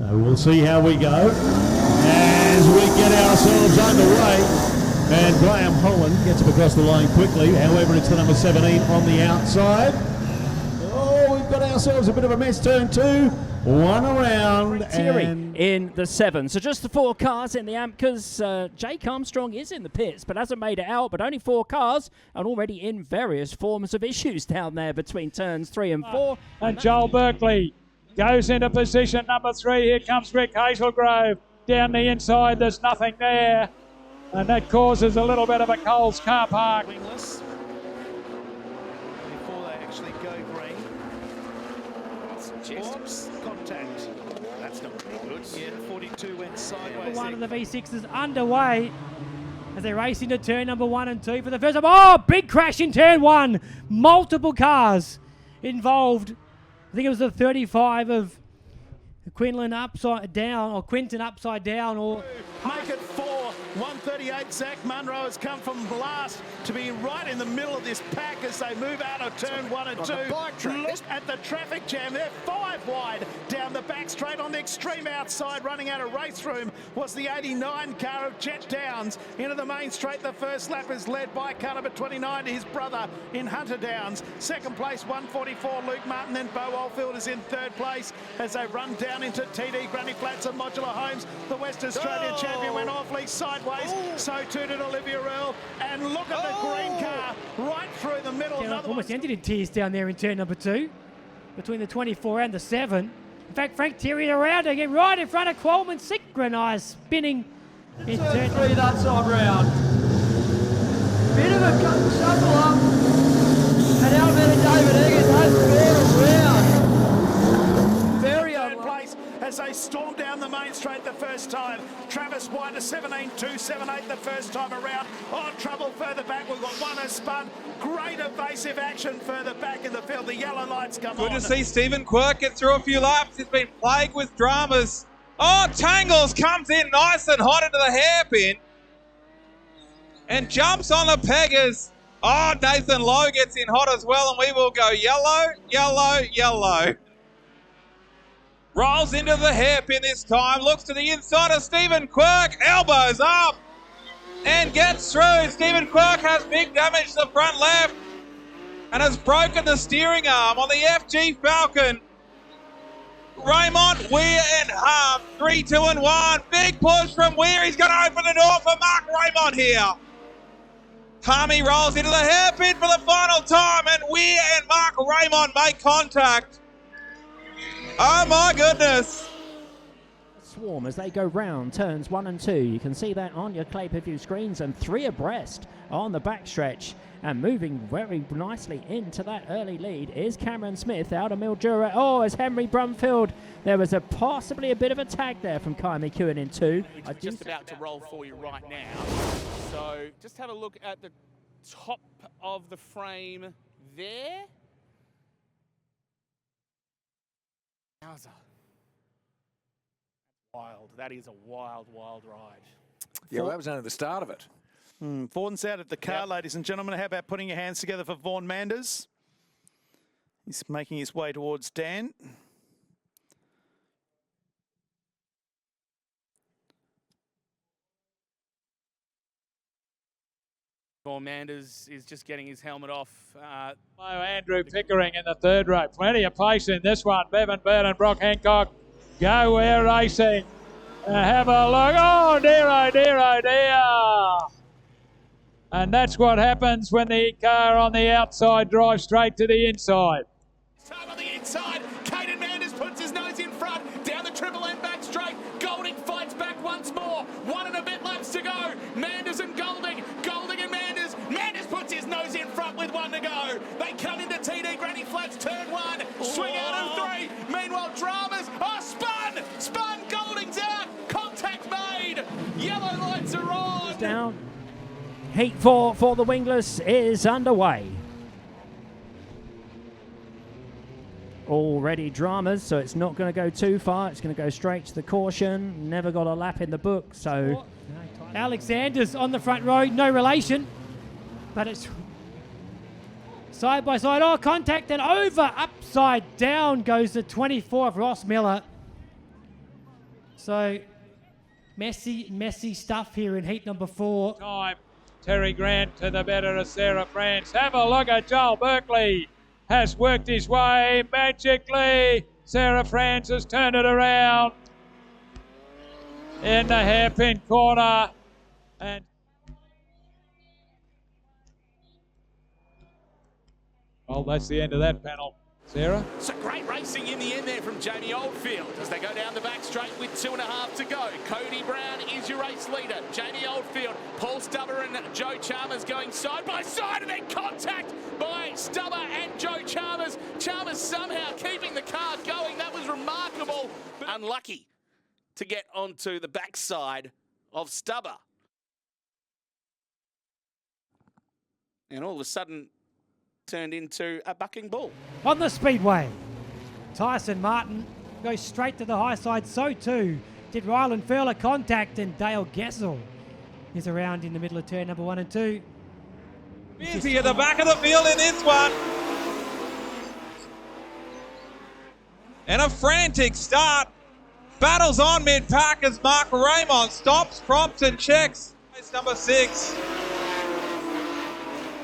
So we'll see how we go as we get ourselves underway. And Graham Holland gets him across the line quickly. However, it's the number 17 on the outside. Oh, we've got ourselves a bit of a mess. Turn 2, one around. And in the 7. So just the 4 cars in the AMP, because Jake Armstrong is in the pits, but hasn't made it out. But only 4 cars and already in various forms of issues down there between turns 3 and 4. And Joel Berkeley goes into position number 3. Here comes Rick Hazelgrove. Down the inside, there's nothing there. And that causes a little bit of a Coles car park. Wingless. Before they actually go green. Oops, contact. That's not very good. Yeah, 42 went sideways. One of the V6 is underway as they race into turn number 1 and 2 for the first time. Oh, big crash in turn 1. Multiple cars involved. I think it was the 35 of Quinlan upside down, or Quinton upside down, or make it 4. 138. Zach Munro has come from last to be right in the middle of this pack as they move out of turn 1 and 2. Look at the traffic jam. They're 5 wide down the back straight. On the extreme outside, running out of race room, was the 89 car of Jet Downs. Into the main straight, the first lap is led by car number 29, his brother in Hunter Downs. Second place, 144, Luke Martin. Then Bo Oldfield is in third place as they run down into TD Granny Flats and Modular Homes. The West Australian champion went awfully sideways. So too did Olivia Earl. And look at the green car right through the middle. yeah, almost ended in tears down there in turn number 2 between the 24 and the 7. In fact, Frank Terry around again, right in front of Qualman, synchronised spinning in turn 3 that side round. Bit of a shuffle up, and Alberta David Eggers has scored around. Very third place as they storm down the main straight the first time. Travis White, a 17.278 the first time around. Oh, trouble further back. We've got one has spun. Great evasive action further back in the field. The yellow lights come on. Good to see Stephen Quirk get through a few laps. He's been plagued with dramas. Oh, Tangles comes in nice and hot into the hairpin and jumps on the peggers. Oh, Nathan Lowe gets in hot as well, and we will go yellow, yellow, yellow. Rolls into the hairpin this time, looks to the inside of Stephen Quirk, elbows up, and gets through. Stephen Quirk has big damage to the front left and has broken the steering arm on the FG Falcon. Raymond, Weir and Hum, 3, 2 and 1. Big push from Weir. He's going to open the door for Mark Raymond here. Harmy rolls into the hairpin for the final time, and Weir and Mark Raymond make contact. Oh my goodness. Swarm as they go round turns 1 and 2. You can see that on your Clay Per-View screens, and 3 abreast on the backstretch. And moving very nicely into that early lead is Cameron Smith out of Mildura. Oh, as Henry Brumfield. There was possibly a bit of a tag there from Kai McEwen in 2. Which is just about to roll for you right now. So just have a look at the top of the frame there. Wowza. Wild. That is a wild, wild ride. Yeah, well, that was only the start of it. Vaughan's out at the car, ladies and gentlemen. How about putting your hands together for Vaughan Manders? He's making his way towards Dan. Vaughan Manders is just getting his helmet off. Andrew Pickering in the third row. Plenty of pace in this one. Bevan Byrne and Brock Hancock go where racing. Have a look. Oh dear, oh dear, oh dear. And that's what happens when the car on the outside drives straight to the inside. Time on the inside. Caden Manders puts his nose in front. Down the Triple M back straight. Golding fights back once more. 1 and a bit laps to go. Manders and Golding. Golding and Manders. Manders puts his nose in front with 1 to go. They come into TD Granny Flats turn 1. Swing out of 3. Meanwhile, dramas. Oh, spun! Spun! Golding's out. Contact made. Yellow lights are on. Down. Heat 4 for the wingless is underway. Already dramas, so it's not going to go too far. It's going to go straight to the caution. Never got a lap in the book, so... Alexander's on the front row, no relation, but it's side by side. Oh, contact, and over, upside down goes the 24 of Ross Miller. So, messy stuff here in heat number 4. Time. Terry Grant to the better of Sarah France. Have a look at Joel Berkeley. Has worked his way magically. Sarah France has turned it around in the hairpin corner. And well, that's the end of that panel. Sarah? So great racing in the end there from Jamie Oldfield as they go down the back straight with 2.5 to go. Cody Brown is your race leader. Jamie Oldfield, Paul Stubber and Joe Chalmers going side by side, and then contact by Stubber and Joe Chalmers. Chalmers somehow keeping the car going. That was remarkable, but unlucky to get onto the backside of Stubber. And all of a sudden, turned into a bucking bull. On the speedway, Tyson Martin goes straight to the high side. So too did Ryland Furler contact, and Dale Gessel is around in the middle of turn number 1 and 2. Busy at the back of the field in this one. And a frantic start. Battles on mid-pack as Mark Raymond stops, prompts and checks. Race number 6.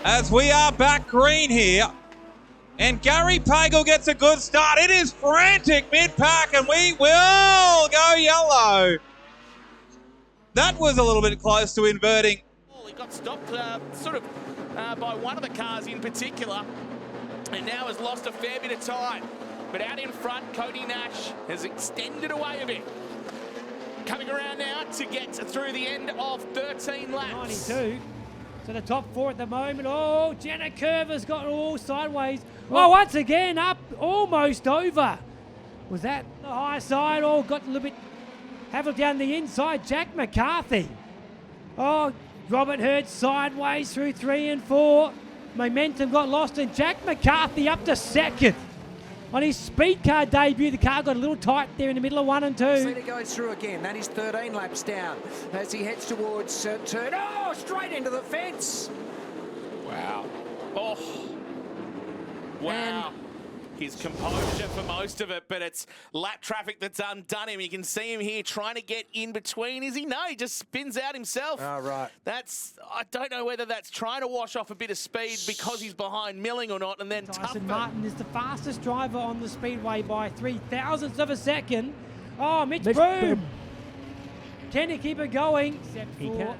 As we are back green here, and Gary Pagel gets a good start. It is frantic mid-pack, and we will go yellow. That was a little bit close to inverting. He got stopped by one of the cars in particular, and now has lost a fair bit of time. But out in front, Cody Nash has extended away a bit. Coming around now to get through the end of 13 laps. 92. To the top 4 at the moment. Oh, Jenna Curver's got all sideways. Oh, once again up, almost over. Was that the high side? Oh, got a little bit, Havel down the inside. Jack McCarthy. Oh, Robert Hurd sideways through 3 and 4. Momentum got lost, and Jack McCarthy up to second. On his speed car debut, the car got a little tight there in the middle of 1 and 2. Slater goes through again. That is 13 laps down as he heads towards turn. Oh, straight into the fence. Wow. Oh. Wow. His composure for most of it, but it's lap traffic that's undone him. You can see him here trying to get in between. Is he? No, he just spins out himself. Oh, right. I don't know whether that's trying to wash off a bit of speed because he's behind Milling or not, and then Tyson Martin is the fastest driver on the speedway by 3,000ths of a second. Oh, Mitch Broom. Can he keep it going? Except for, I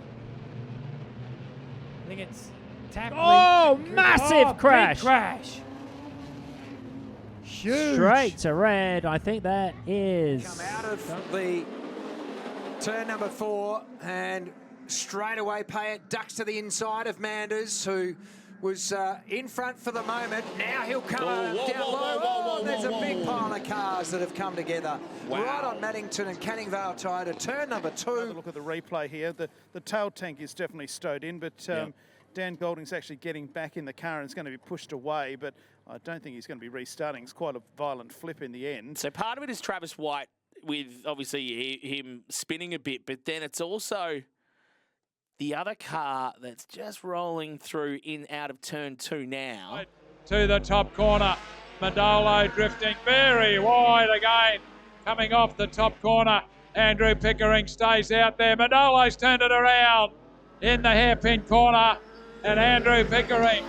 think it's Tapley. Oh, massive crash. Big crash. Huge. Straight to red. I think that is. Come out of the turn number 4 and straight away pay it. Ducks to the inside of Manders, who was in front for the moment. Now he'll come down low. There's a big pile of cars that have come together. Wow. Right on Maddington and Canning Vale Tire to turn number 2. Have a look at the replay here. The tail tank is definitely stowed in, but Dan Golding's actually getting back in the car and it's going to be pushed away, but I don't think he's going to be restarting. It's quite a violent flip in the end. So part of it is Travis White with obviously him spinning a bit, but then it's also the other car that's just rolling through in out of turn 2 now. To the top corner, Mandolo drifting very wide again, coming off the top corner. Andrew Pickering stays out there. Mandolo's turned it around in the hairpin corner, and Andrew Pickering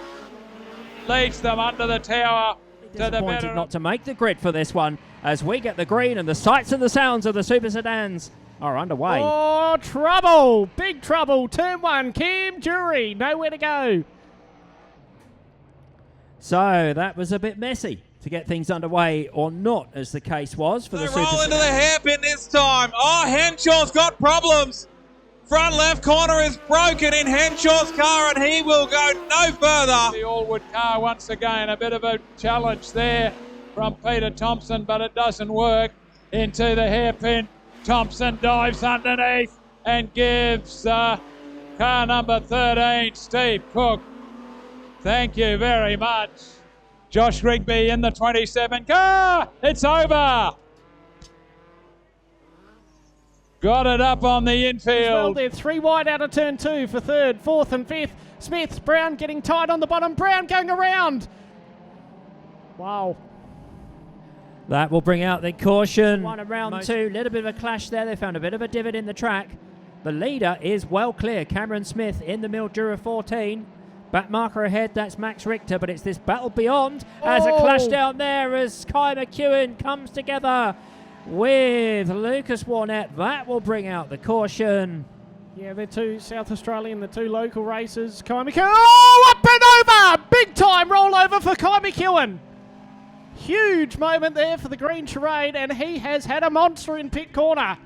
leads them under the tower to the Disappointed better. not to make the grid for this one as we get the green and the sights and the sounds of the Super Sedans are underway. Oh, trouble! Big trouble. Turn 1, Kim Jury. Nowhere to go. So that was a bit messy to get things underway, or not, as the case was for the They Super roll into the Sedans. hairpin this time. Oh, Henshaw's got problems. Front left corner is broken in Henshaw's car, and he will go no further. The Allwood car once again, a bit of a challenge there from Peter Thompson, but it doesn't work. Into the hairpin, Thompson dives underneath and gives car number 13, Steve Cook. Thank you very much. Josh Rigby in the 27 car. It's over. Got it up on the Well, infield. they're 3 wide out of turn 2 for 3rd, 4th and 5th. Smith, Brown getting tight on the bottom. Brown going around. Wow. That will bring out the caution. One around two, little bit of a clash there. They found a bit of a divot in the track. The leader is well clear. Cameron Smith in the Mildura 14. Back marker ahead, that's Max Richter, but it's this battle beyond as a clash down there as Kai McEwen comes together with Lucas Warnett. That will bring out the caution. Yeah, they're two South Australian, the two local racers. Kai McEwen, up and over! Big time rollover for Kai McEwen. Huge moment there for the green charade, and he has had a monster in pit corner.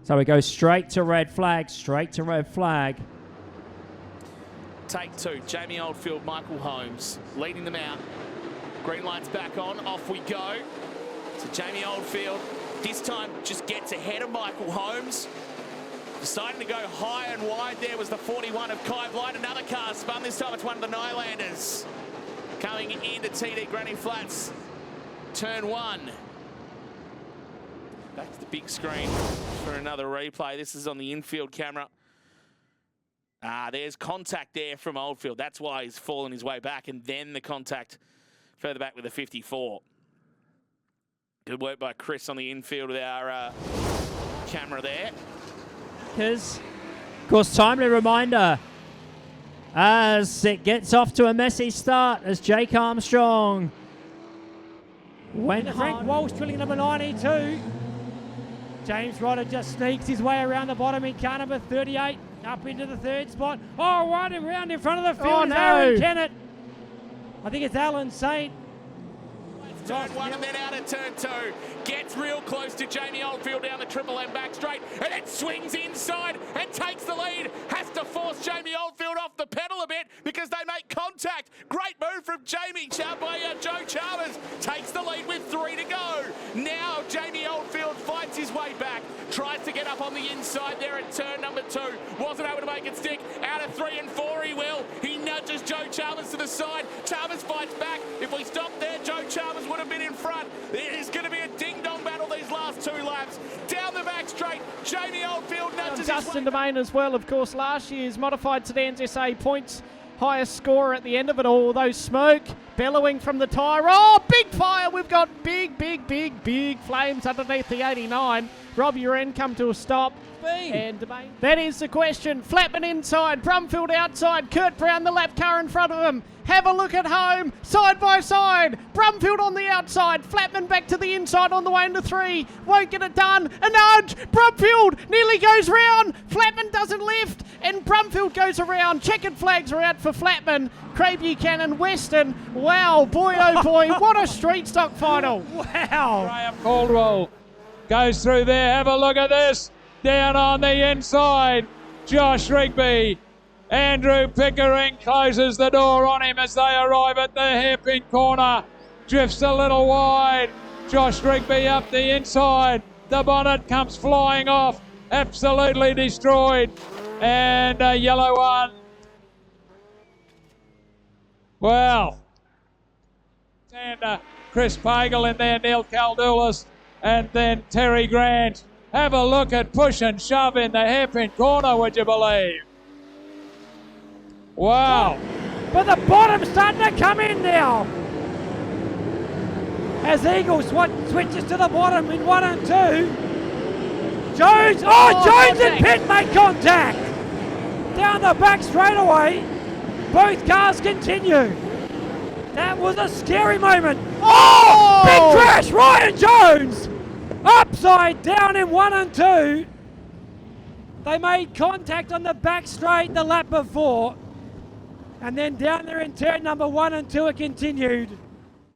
So we go straight to red flag, straight to red flag. Take two, Jamie Oldfield, Michael Holmes, leading them out. Green light's back on, off we go. So Jamie Oldfield, this time just gets ahead of Michael Holmes. Deciding to go high and wide there was the 41 of Kai Blight. Another car spun, this time it's one of the Nylanders. Coming into TD Granny Flats, turn one. Back to the big screen for another replay. This is on the infield camera. There's contact there from Oldfield. That's why he's fallen his way back. And then the contact further back with the 54. Good work by Chris on the infield with our camera there. Of course, timely reminder as it gets off to a messy start as Jake Armstrong went Frank Walsh drilling number 92. James Rodder just sneaks his way around the bottom in car number 38, up into the third spot. Oh, right around in front of the field is Aaron Kennett. I think it's Alan Saint. Turn one and then out of turn two. Gets real close to Jamie Oldfield down the Triple M back straight and it swings inside and takes the lead. Has to force Jamie Oldfield off the pedal a bit because they make contact. Great move from Jamie by Joe Chalmers. Takes the lead with 3 to go. Now Jamie Oldfield fights his way back. Tries to get up on the inside there at turn number 2. Wasn't able to make it stick. Out of 3 and 4 he will. He nudges Joe Chalmers to the side. Chalmers fights back. If we stop there, Joe Chalmers would have been in front. It is going to be a ding-dong battle these last 2 laps. Down the back straight, Jamie Oldfield nudges Justin Domain as well, of course, last year's Modified Sedans SA points highest scorer at the end of it all. Those smoke bellowing from the tyre. Oh, big fire. We've got big flames underneath the 89. Rob Uren come to a stop. And Domain. That is the question. Flatman inside, Brumfield outside, Kurt Brown the lap car in front of him. Have a look at home, side by side. Brumfield on the outside, Flatman back to the inside on the way into 3. Won't get it done. A nudge. Brumfield nearly goes round. Flatman doesn't lift, and Brumfield goes around. Checkered flags are out for Flatman. Craig Buchanan, Weston. Wow, boy oh boy, what a street stock final. Wow. Graham Caldwell goes through there. Have a look at this. Down on the inside, Josh Rigby. Andrew Pickering closes the door on him as they arrive at the hairpin corner. Drifts a little wide. Josh Rigby up the inside. The bonnet comes flying off. Absolutely destroyed. And a yellow one. Well. And Chris Pagel in there, Neil Caldoulis, and then Terry Grant. Have a look at push and shove in the hairpin corner, would you believe? Wow. But the bottom's starting to come in now. As Eagle switches to the bottom in 1 and 2. Jones, Jones and Pitt make contact. Down the back straightaway. Both cars continue. That was a scary moment. Oh! Big crash, Ryan Jones. Upside down in 1 and 2. They made contact on the back straight the lap before. And then down there in turn number 1 and 2 it continued.